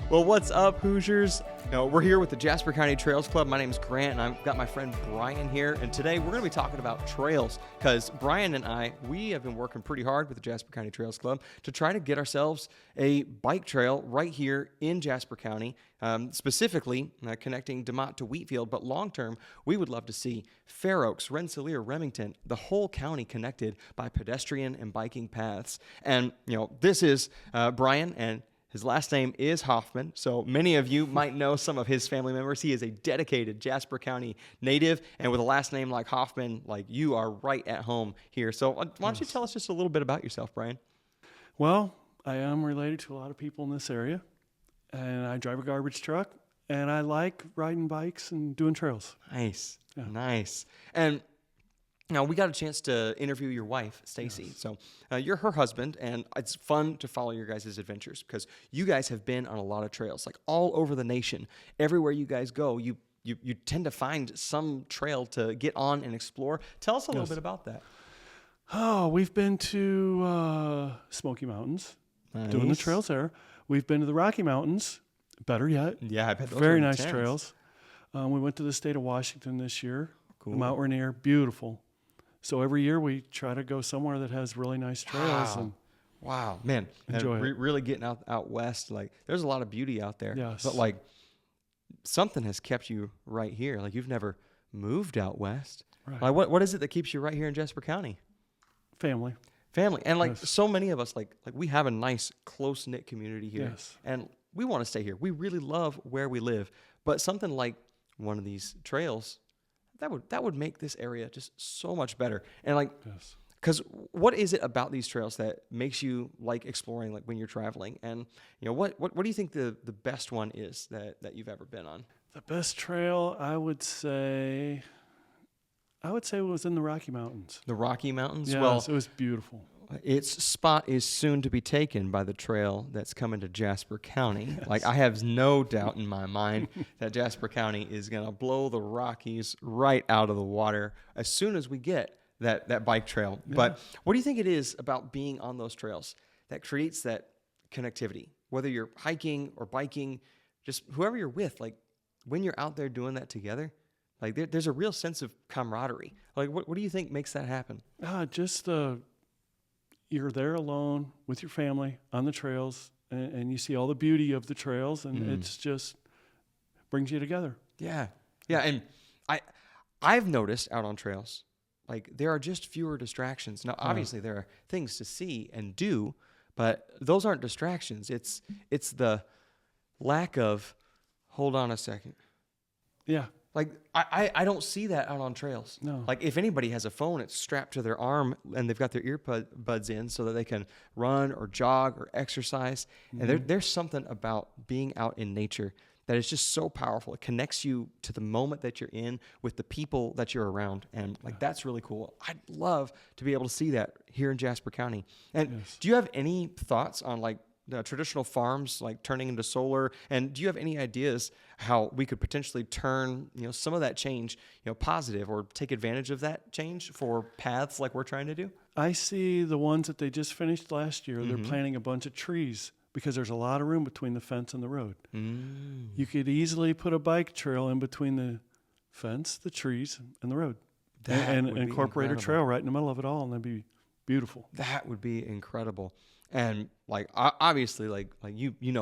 Well, what's up, Hoosiers? We're here with the Jasper County Trails Club. My name is Grant, and I've got my friend Brian here. And today we're going to be talking about trails because Brian and we have been working pretty hard with the Jasper County Trails Club to try to get ourselves a bike trail right here in Jasper County, specifically connecting DeMott to Wheatfield. But long term, we would love to see Fair Oaks, Rensselaer, Remington, the whole county connected by pedestrian and biking paths. And, this is Brian, and his last name is Hoffman, so many of you might know some of his family members. He is a dedicated Jasper County native, and with a last name like Hoffman, you are right at home here. So why don't you tell us just a little bit about yourself, Brian? Well, I am related to a lot of people in this area, and I drive a garbage truck, and I like riding bikes and doing trails. Nice, Yeah. nice. And now, we got a chance to interview your wife, Stacy. Yes. So you're her husband, and it's fun to follow your guys' adventures because you guys have been on a lot of trails, all over the nation. Everywhere you guys go, you tend to find some trail to get on and explore. Tell us a little bit about that. Oh, we've been to Smoky Mountains, doing the trails there. We've been to the Rocky Mountains, better yet. Yeah, I bet those Very are nice intense. trails. We went to the state of Washington this year. Cool. Mount Rainier, beautiful. So every year we try to go somewhere that has really nice trails. Wow, man. Enjoy and it. Really getting out west, there's a lot of beauty out there. Yes. But something has kept you right here. You've never moved out west. Right. What is it that keeps you right here in Jasper County? Family. And Yes. so many of us, we have a nice close-knit community here. Yes. And we want to stay here. We really love where we live. But something like one of these trails, that would make this area just so much better. And Yes. because what is it about these trails that makes you like exploring when you're traveling? And what do you think the best one is that you've ever been on? The best trail, I would say it was in the Rocky Mountains. The Rocky Mountains? Yes, Well, it was beautiful. its spot is soon to be taken by the trail that's coming to Jasper County. Yes. I have no doubt in my mind that Jasper County is going to blow the Rockies right out of the water as soon as we get that bike trail. Yeah. But what do you think it is about being on those trails that creates that connectivity? Whether you're hiking or biking, just whoever you're with, when you're out there doing that together, there's a real sense of camaraderie. What do you think makes that happen? You're there alone with your family on the trails, and you see all the beauty of the trails, and it's just brings you together. Yeah. And I've noticed out on trails, there are just fewer distractions. Now, obviously, there are things to see and do, but those aren't distractions. It's the lack of, hold on a second. Yeah. I don't see that out on trails. No. If anybody has a phone, it's strapped to their arm and they've got their earbuds in so that they can run or jog or exercise. Mm-hmm. And there's something about being out in nature that is just so powerful. It connects you to the moment that you're in with the people that you're around. And that's really cool. I'd love to be able to see that here in Jasper County. And Yes. do you have any thoughts on the traditional farms turning into solar, and do you have any ideas how we could potentially turn some of that change positive or take advantage of that change for paths like we're trying to do? I see the ones that they just finished last year. Mm-hmm. They're planting a bunch of trees because there's a lot of room between the fence and the road. You could easily put a bike trail in between the fence, the trees, and the road, and would be incorporate incredible. a trail right in the middle of it all, and that'd be beautiful. That would be incredible. And obviously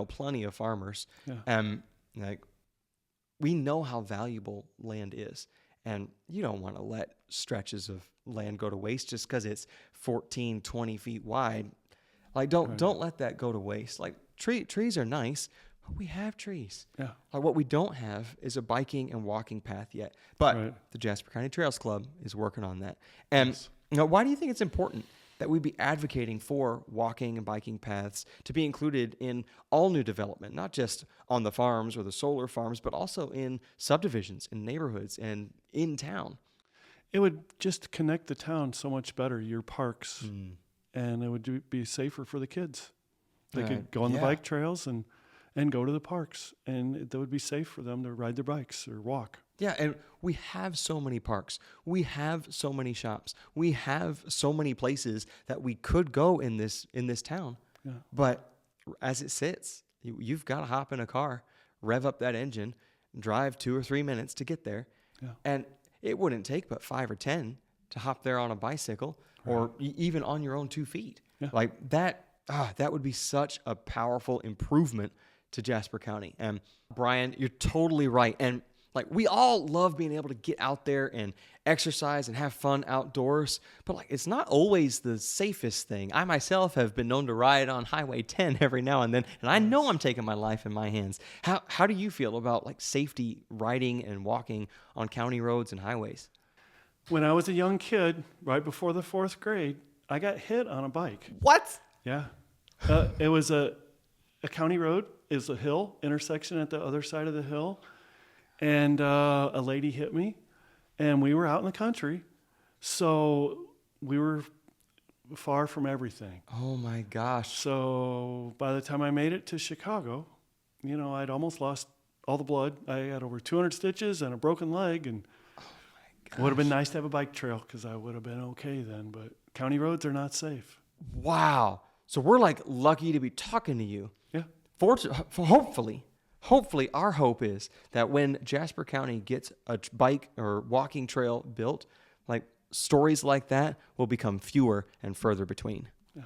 plenty of farmers. Yeah. We know how valuable land is, and you don't want to let stretches of land go to waste just because it's 14, 20 feet wide. Don't let that go to waste. Trees are nice, but we have trees. Yeah. What we don't have is a biking and walking path yet. But Right. the Jasper County Trails Club is working on that. And Yes. why do you think it's important that we be advocating for walking and biking paths to be included in all new development, not just on the farms or the solar farms, but also in subdivisions, in neighborhoods, and in town? It would just connect the town so much better, your parks, and it would be safer for the kids. They could go on the bike trails and go to the parks, and that would be safe for them to ride their bikes or walk. Yeah, and we have so many parks. We have so many shops. We have so many places that we could go in this town. Yeah. But as it sits, you've got to hop in a car, rev up that engine, drive 2 or 3 minutes to get there. Yeah. And it wouldn't take but 5 or 10 to hop there on a bicycle or even on your own 2 feet. Yeah. Like that would be such a powerful improvement to Jasper County. And Brian, you're totally right. And like, we all love being able to get out there and exercise and have fun outdoors, but like, it's not always the safest thing. I myself have been known to ride on Highway 10 every now and then, and I know I'm taking my life in my hands. How do you feel about like safety riding and walking on county roads and highways? When I was a young kid, right before the 4th grade, I got hit on a bike. What? Yeah. It was a county road. It was a hill intersection at the other side of the hill. And a lady hit me, and we were out in the country, so we were far from everything. Oh my gosh. So by the time I made it to Chicago, I'd almost lost all the blood. I had over 200 stitches and a broken leg, and it would have been nice to have a bike trail because I would have been okay then, but county roads are not safe. Wow. So we're like lucky to be talking to you. Yeah. Hopefully, our hope is that when Jasper County gets a bike or walking trail built, like stories like that will become fewer and further between. Yeah.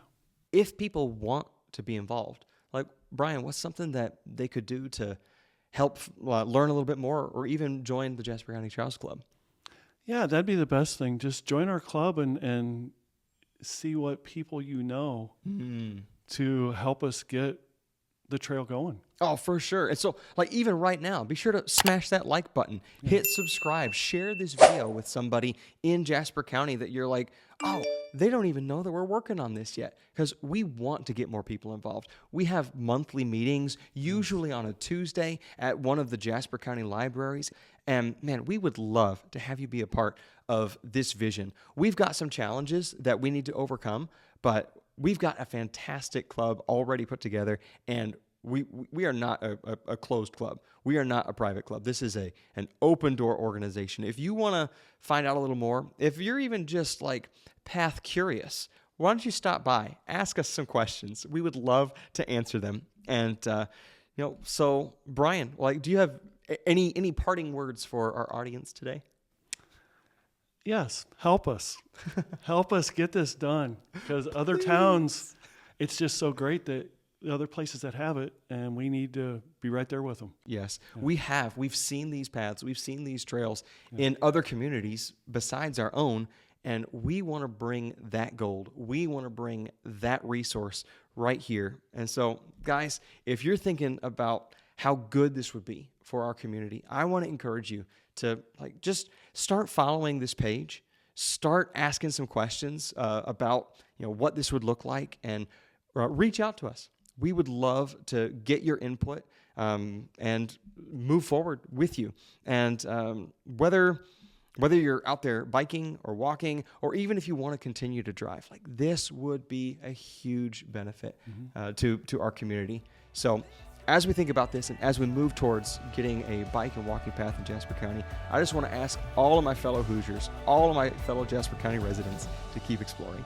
If people want to be involved, like Brian, what's something that they could do to help learn a little bit more or even join the Jasper County Trails Club? Yeah, that'd be the best thing. Just join our club and see what people to help us get the trail going. Oh, for sure. And so, like, even right now, be sure to smash that like button, hit subscribe, share this video with somebody in Jasper County that you're like, oh, they don't even know that we're working on this yet, because we want to get more people involved. We have monthly meetings, usually on a Tuesday at one of the Jasper County libraries. And man, we would love to have you be a part of this vision. We've got some challenges that we need to overcome, but we've got a fantastic club already put together, and we are not a closed club. We are not a private club. This is an open door organization. If you want to find out a little more, if you're even just like path curious, why don't you stop by, ask us some questions. We would love to answer them. And so Brian, like, do you have any parting words for our audience today? Yes, help us. Help us get this done, because other towns, it's just so great that the other places that have it, and we need to be right there with them. Yes, yeah. We've seen these paths, we've seen these trails in other communities besides our own, and we want to bring that gold. We want to bring that resource right here. And so, guys, if you're thinking about how good this would be for our community, I want to encourage you to just start following this page, start asking some questions about what this would look like, and reach out to us. We would love to get your input and move forward with you. And whether you're out there biking or walking, or even if you want to continue to drive, like, this would be a huge benefit to our community. So as we think about this and as we move towards getting a bike and walking path in Jasper County, I just want to ask all of my fellow Hoosiers, all of my fellow Jasper County residents to keep exploring.